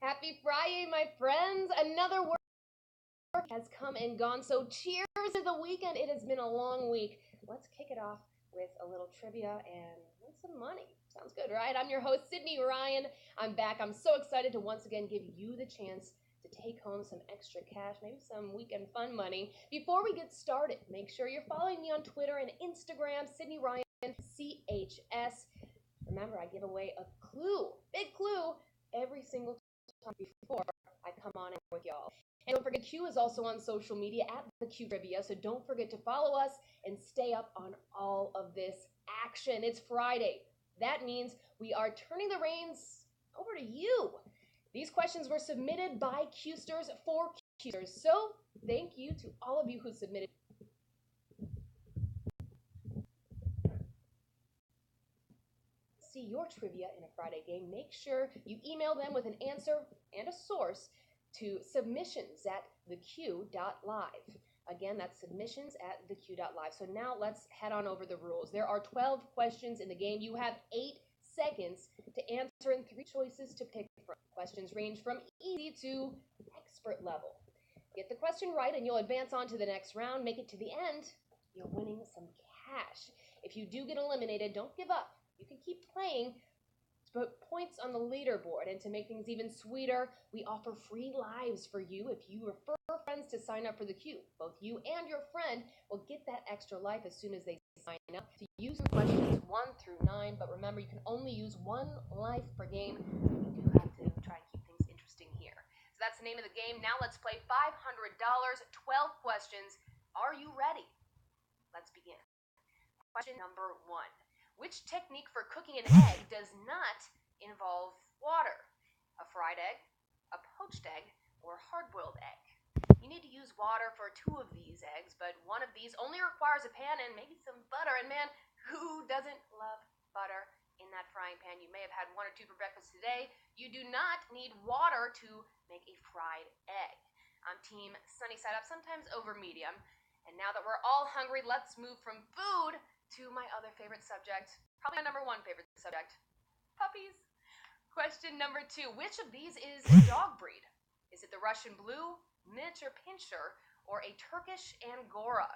Happy Friday, my friends. Another work has come and gone, so cheers to the weekend. It has been a long week. Let's kick it off with a little trivia and win some money. Sounds good, right? I'm your host, Sydney Ryan. I'm back. I'm so excited to once again give you the chance to take home some extra cash, maybe some weekend fun money. Before we get started, make sure you're following me on Twitter and Instagram, Sydney Ryan, CHS. Remember, I give away a clue, big clue, every single time before I come on with y'all. And don't forget, Q is also on social media at the Q Trivia, so don't forget to follow us and stay up on all of this action. It's Friday. That means we are turning the reins over to you. These questions were submitted by Qsters for Qsters, so thank you to all of you who submitted. See your trivia in a Friday game. Make sure you email them with an answer and a source to submissions@theq.live. Again, that's submissions@theq.live. So now let's head on over the rules. There are 12 questions in the game. You have 8 seconds to answer and 3 choices to pick from. Questions range from easy to expert level. Get the question right and you'll advance on to the next round. Make it to the end, you're winning some cash. If you do get eliminated, don't give up. You can keep playing to put points on the leaderboard. And to make things even sweeter, we offer free lives for you if you refer friends to sign up for the Q. Both you and your friend will get that extra life as soon as they sign up. To use your questions 1 through 9, but remember, you can only use 1 life per game. You do have to try and keep things interesting here. So that's the name of the game. Now let's play $500, 12 questions. Are you ready? Let's begin. Question number 1. Which technique for cooking an egg does not involve water? A fried egg, a poached egg, or a hard-boiled egg? You need to use water for 2 of these eggs, but one of these only requires a pan and maybe some butter. And man, who doesn't love butter in that frying pan? You may have had 1 or 2 for breakfast today. You do not need water to make a fried egg. I'm team sunny side up, sometimes over medium. And now that we're all hungry, let's move from food to my other favorite subject, probably my number 1 favorite subject, puppies. Question number 2, which of these is a dog breed? Is it the Russian Blue, Miniature Pinscher, or a Turkish Angora?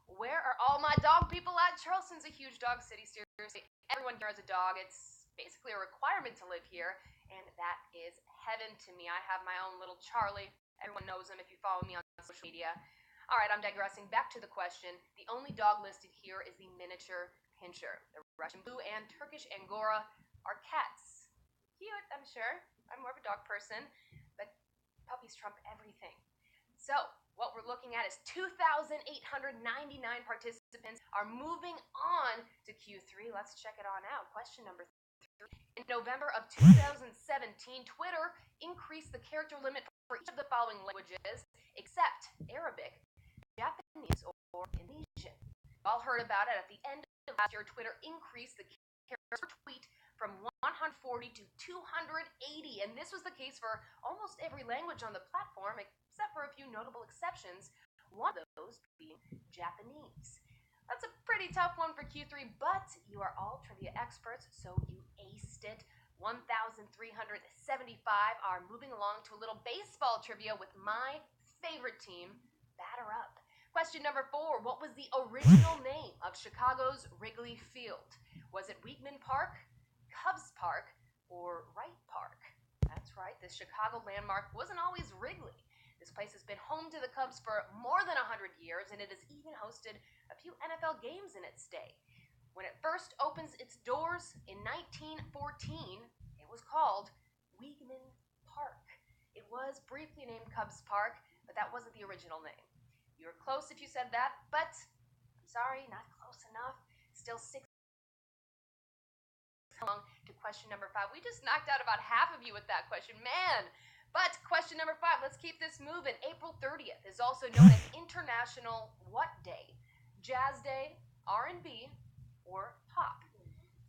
Where are all my dog people at? Charleston's a huge dog city, seriously. Everyone here has a dog. It's basically a requirement to live here, and that is heaven to me. I have my own little Charlie. Everyone knows him if you follow me on social media. All right, I'm digressing. Back to the question. The only dog listed here is the Miniature Pinscher. The Russian Blue and Turkish Angora are cats. Cute, I'm sure. I'm more of a dog person, but puppies trump everything. So, what we're looking at is 2,899 participants are moving on to Q3. Let's check it on out. Question number 3. In November of 2017, Twitter increased the character limit for each of the following languages, except Arabic, Japanese, or Indonesian. You've all heard about it. At the end of last year, Twitter increased the characters per tweet from 140 to 280, and this was the case for almost every language on the platform, except for a few notable exceptions. one of those being Japanese. That's a pretty tough one for Q3, but you are all trivia experts, so you aced it. 1,375 are moving along to a little baseball trivia with my favorite team, Batter Up. Question number 4, what was the original name of Chicago's Wrigley Field? Was it Weekman Park, Cubs Park, or Wright Park? That's right, this Chicago landmark wasn't always Wrigley. This place has been home to the Cubs for more than 100 years, and it has even hosted a few NFL games in its day. When it first opens its doors in 1914, it was called Weekman Park. It was briefly named Cubs Park, but that wasn't the original name. You were close if you said that, but I'm sorry, not close enough. Still 6 along to question number 5. We just knocked out about half of you with that question, man. But question number 5, let's keep this moving. April 30th is also known as International what Day? Jazz Day, R&B, or pop?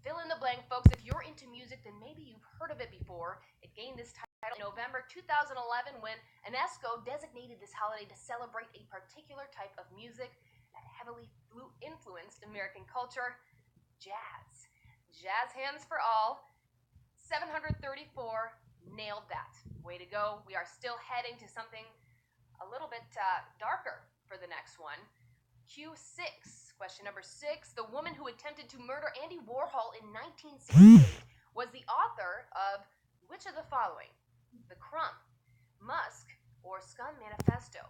Fill in the blank, folks. If you're into music, then maybe you've heard of it before. It gained this title in November 2011 when UNESCO designated this holiday to celebrate a particular type of music that heavily influenced American culture, jazz. Jazz hands for all. 734, nailed that. Way to go. We are still heading to something a little bit darker for the next one. Q6, question number 6. The woman who attempted to murder Andy Warhol in 1968 was the author of which of the following? The Crumb, Musk, or Scum Manifesto?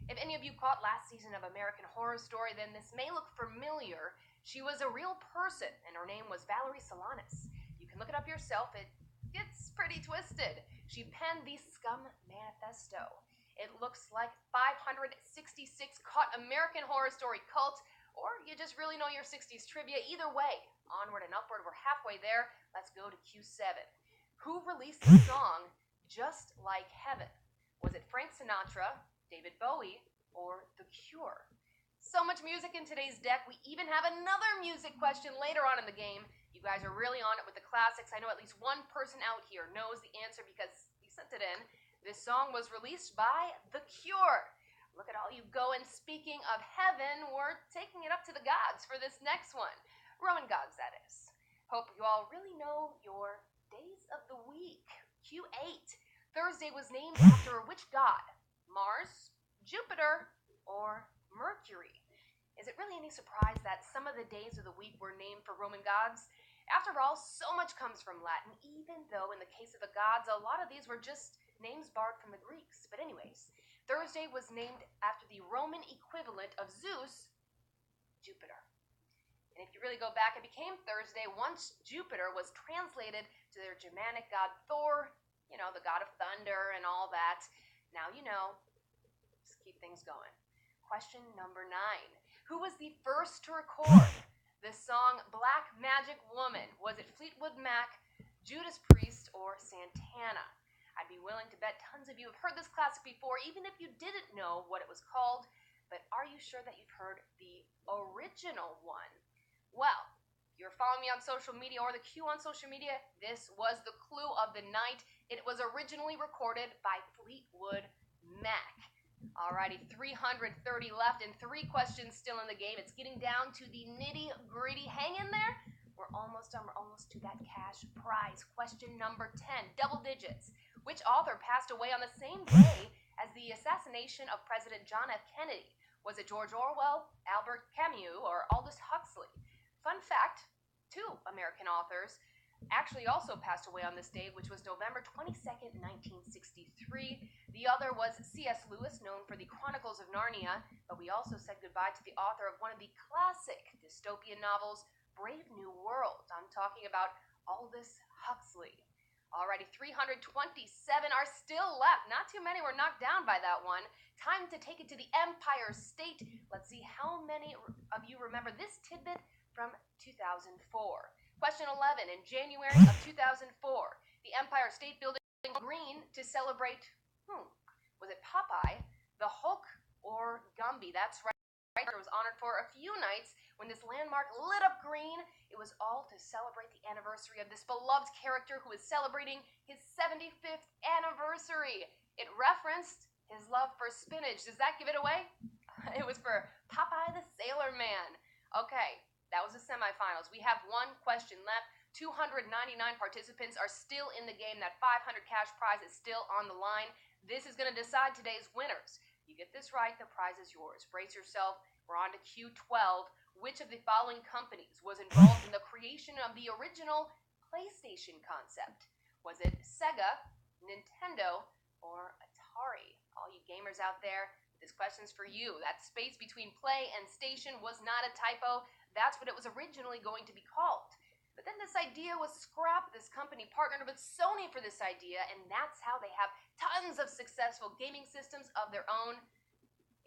If any of you caught last season of American Horror Story, then this may look familiar. She was a real person, and her name was Valerie Solanas. You can look it up yourself. It gets pretty twisted. She penned the Scum Manifesto. It looks like 566 caught American Horror Story cult, or you just really know your 60s trivia. Either way, onward and upward, we're halfway there. Let's go to Q7. Who released the song Just Like Heaven? Was it Frank Sinatra, David Bowie, or The Cure? So much music in today's deck. We even have another music question later on in the game. You guys are really on it with the classics. I know at least one person out here knows the answer because he sent it in. This song was released by The Cure. Look at all you going. Speaking of heaven, we're taking it up to the gods for this next one. Roman gods, that is. Hope you all really know your days of the week. Q8. Thursday was named after which god? Mars, Jupiter, or Mercury? Is it really any surprise that some of the days of the week were named for Roman gods? After all, so much comes from Latin, even though in the case of the gods, a lot of these were just names borrowed from the Greeks. But anyways, Thursday was named after the Roman equivalent of Zeus, Jupiter. And if you really go back, it became Thursday once Jupiter was translated to their Germanic god Thor, you know, the god of thunder and all that. Now you know. Just keep things going. Question number 9. Who was the first to record the song Black Magic Woman? Was it Fleetwood Mac, Judas Priest, or Santana? I'd be willing to bet tons of you have heard this classic before, even if you didn't know what it was called. But are you sure that you've heard the original one? Well, if you're following me on social media or the Q on social media, this was the clue of the night. It was originally recorded by Fleetwood Mac. Alrighty, 330 left and 3 questions still in the game. It's getting down to the nitty-gritty. Hang in there. We're almost done. We're almost to that cash prize. Question number 10, double digits. Which author passed away on the same day as the assassination of President John F. Kennedy? Was it George Orwell, Albert Camus, or Aldous Huxley? Fun fact, 2 American authors actually also passed away on this day, which was November 22nd, 1963. The other was C.S. Lewis, known for the Chronicles of Narnia, but we also said goodbye to the author of one of the classic dystopian novels, Brave New World. I'm talking about Aldous Huxley. Alrighty, 327 are still left. Not too many were knocked down by that one. Time to take it to the Empire State. Let's see how many of you remember this tidbit from 2004. Question 11. In January of 2004, the Empire State Building green to celebrate was it Popeye, the Hulk, or Gumby? That's right. It was honored for a few nights when this landmark lit up green. It was all to celebrate the anniversary of this beloved character who is celebrating his 75th anniversary. It referenced his love for spinach. Does that give it away? It was for Popeye the Sailor Man. Okay, that was the semifinals. We have one question left. 299 participants are still in the game. That 500 cash prize is still on the line. This is going to decide today's winners. You get this right, the prize is yours. Brace yourself. We're on to Q12. Which of the following companies was involved in the creation of the original PlayStation concept? Was it Sega, Nintendo, or Atari? All you gamers out there, this question's for you. That space between play and station was not a typo. That's what it was originally going to be called. But then this idea was scrapped. This company partnered with Sony for this idea, and that's how they have tons of successful gaming systems of their own.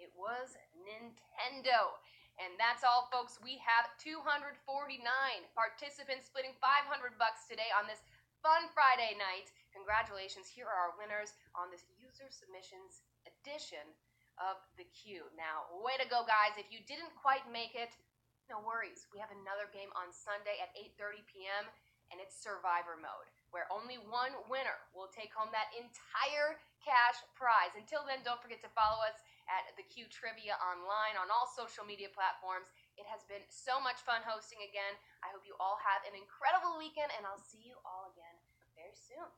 It was Nintendo. And that's all, folks. We have 249 participants splitting $500 today on this fun Friday night. Congratulations. Here are our winners on this user submissions edition of the Q. Now, way to go, guys. If you didn't quite make it, no worries. We have another game on Sunday at 8:30 p.m., and it's Survivor Mode, where only one winner will take home that entire cash prize. Until then, don't forget to follow us at the Q Trivia online on all social media platforms. It has been so much fun hosting again. I hope you all have an incredible weekend, and I'll see you all again very soon.